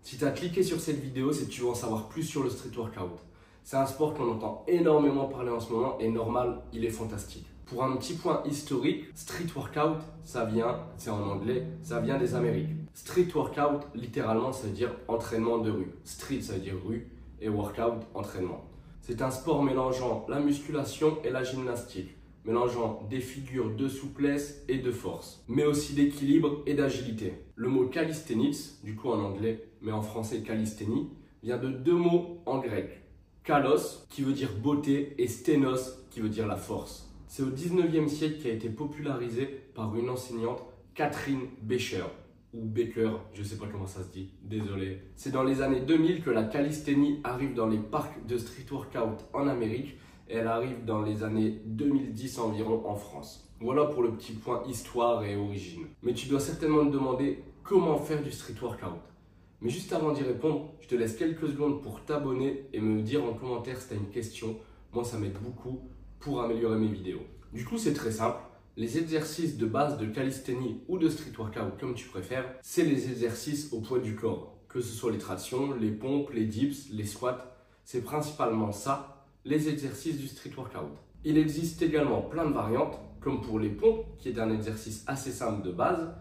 Si tu as cliqué sur cette vidéo, c'est que tu veux en savoir plus sur le street workout. C'est un sport qu'on entend énormément parler en ce moment et normal, il est fantastique. Pour un petit point historique, street workout, c'est en anglais, ça vient des Amériques. Street workout, littéralement, ça veut dire entraînement de rue. Street, ça veut dire rue et workout, entraînement. C'est un sport mélangeant la musculation et la gymnastique, mélangeant des figures de souplesse et de force, mais aussi d'équilibre et d'agilité. Le mot calisthenics, du coup en anglais, mais en français calisthénie, vient de deux mots en grec. Kalos, qui veut dire beauté, et sténos, qui veut dire la force. C'est au 19e siècle qu'a été popularisé par une enseignante, Catherine Becher, ou Baker, je ne sais pas comment ça se dit, désolé. C'est dans les années 2000 que la calisthénie arrive dans les parcs de street workout en Amérique, et elle arrive dans les années 2010 environ en France. Voilà pour le petit point histoire et origine. Mais tu dois certainement te demander comment faire du street workout. Mais juste avant d'y répondre, je te laisse quelques secondes pour t'abonner et me dire en commentaire si tu as une question. Moi, ça m'aide beaucoup pour améliorer mes vidéos. Du coup, c'est très simple. Les exercices de base de calisthénie ou de street workout, comme tu préfères, c'est les exercices au poids du corps. Que ce soit les tractions, les pompes, les dips, les squats, c'est principalement ça, les exercices du street workout. Il existe également plein de variantes, comme pour les pompes, qui est un exercice assez simple de base.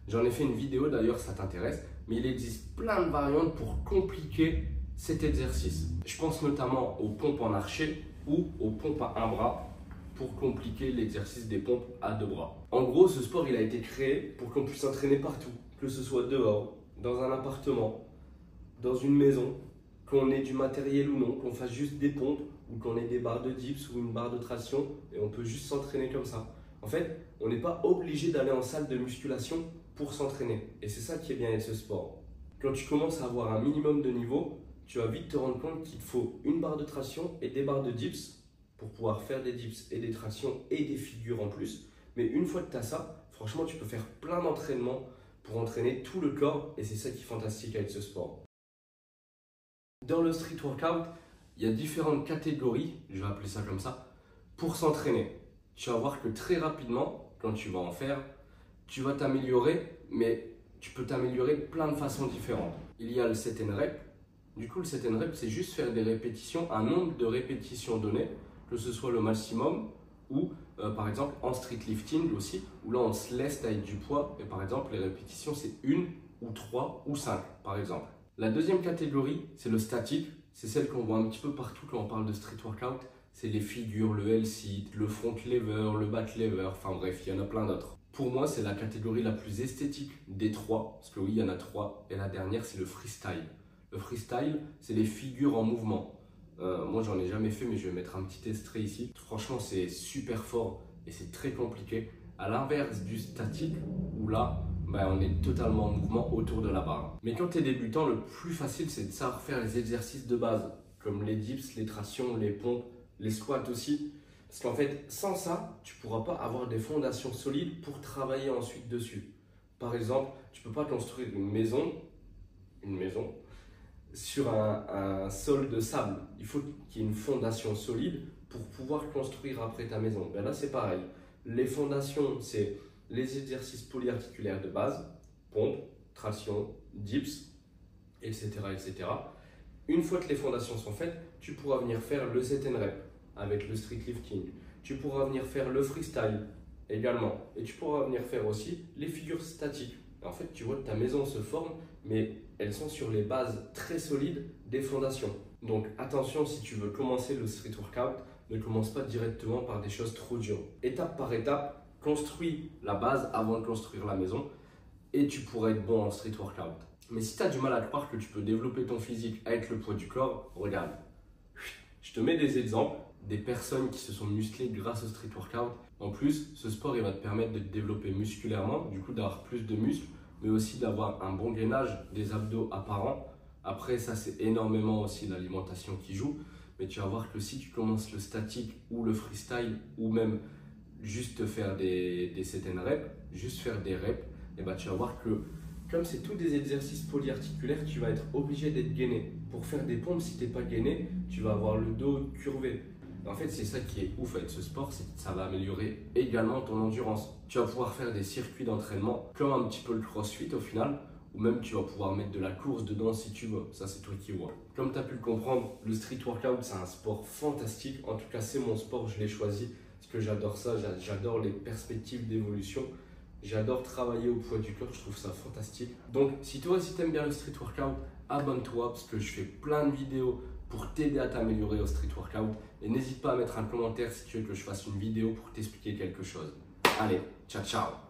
J'en ai fait une vidéo d'ailleurs, ça t'intéresse, mais il existe plein de variantes pour compliquer cet exercice. Je pense notamment aux pompes en archer ou aux pompes à un bras pour compliquer l'exercice des pompes à deux bras. En gros, ce sport il a été créé pour qu'on puisse s'entraîner partout, que ce soit dehors, dans un appartement, dans une maison, qu'on ait du matériel ou non, qu'on fasse juste des pompes ou qu'on ait des barres de dips ou une barre de traction et on peut juste s'entraîner comme ça. En fait, on n'est pas obligé d'aller en salle de musculation pour s'entraîner. Et c'est ça qui est bien avec ce sport. Quand tu commences à avoir un minimum de niveau, tu vas vite te rendre compte qu'il te faut une barre de traction et des barres de dips pour pouvoir faire des dips et des tractions et des figures en plus. Mais une fois que tu as ça, franchement, tu peux faire plein d'entraînements pour entraîner tout le corps et c'est ça qui est fantastique avec ce sport. Dans le street workout, il y a différentes catégories, je vais appeler ça comme ça, pour s'entraîner. Tu vas voir que très rapidement, quand tu vas en faire, tu vas t'améliorer, mais tu peux t'améliorer de plein de façons différentes. Il y a le set and rep. Du coup, le set and rep, c'est juste faire des répétitions, un nombre de répétitions donné, que ce soit le maximum ou par exemple en street lifting aussi, où là on se laisse avec du poids et par exemple les répétitions c'est 1 ou 3 ou 5 par exemple. La deuxième catégorie, c'est le statique, c'est celle qu'on voit un petit peu partout quand on parle de street workout. C'est les figures, le L-sit, le front lever, le back lever, enfin bref, il y en a plein d'autres. Pour moi, c'est la catégorie la plus esthétique des trois, parce que oui, il y en a trois, et la dernière, c'est le freestyle. Le freestyle, c'est les figures en mouvement. Moi, j'en ai jamais fait, mais je vais mettre un petit extrait ici. Franchement, c'est super fort et c'est très compliqué. À l'inverse du statique, où là, on est totalement en mouvement autour de la barre. Mais quand tu es débutant, le plus facile, c'est de savoir faire les exercices de base, comme les dips, les tractions, les pompes, les squats aussi. Parce qu'en fait, sans ça, tu ne pourras pas avoir des fondations solides pour travailler ensuite dessus. Par exemple, tu ne peux pas construire une maison sur un sol de sable. Il faut qu'il y ait une fondation solide pour pouvoir construire après ta maison. Là, c'est pareil. Les fondations, c'est les exercices polyarticulaires de base, pompes, traction, dips, etc., etc. Une fois que les fondations sont faites, tu pourras venir faire le set and rep avec le street lifting. Tu pourras venir faire le freestyle également. Et tu pourras venir faire aussi les figures statiques. En fait, tu vois que ta maison se forme, mais elles sont sur les bases très solides des fondations. Donc attention, si tu veux commencer le street workout, ne commence pas directement par des choses trop dures. Étape par étape, construis la base avant de construire la maison et tu pourras être bon en street workout. Mais si tu as du mal à croire que tu peux développer ton physique avec le poids du corps, regarde. Je te mets des exemples, des personnes qui se sont musclées grâce au street workout. En plus, ce sport il va te permettre de te développer musculairement, du coup d'avoir plus de muscles, mais aussi d'avoir un bon gainage des abdos apparents. Après, ça c'est énormément aussi l'alimentation qui joue, mais tu vas voir que si tu commences le statique ou le freestyle ou même juste faire des set and rep, juste faire des reps, et tu vas voir que comme c'est tous des exercices polyarticulaires, tu vas être obligé d'être gainé. Pour faire des pompes, si tu n'es pas gainé, tu vas avoir le dos curvé. En fait, c'est ça qui est ouf avec ce sport, c'est que ça va améliorer également ton endurance. Tu vas pouvoir faire des circuits d'entraînement, comme un petit peu le crossfit au final, ou même tu vas pouvoir mettre de la course dedans si tu veux. Ça, c'est toi qui vois. Comme tu as pu le comprendre, le street workout, c'est un sport fantastique. En tout cas, c'est mon sport, je l'ai choisi parce que j'adore ça, j'adore les perspectives d'évolution. J'adore travailler au poids du corps, je trouve ça fantastique. Donc, si toi aussi t'aimes bien le street workout, abonne-toi parce que je fais plein de vidéos pour t'aider à t'améliorer au street workout. Et n'hésite pas à mettre un commentaire si tu veux que je fasse une vidéo pour t'expliquer quelque chose. Allez, ciao ciao!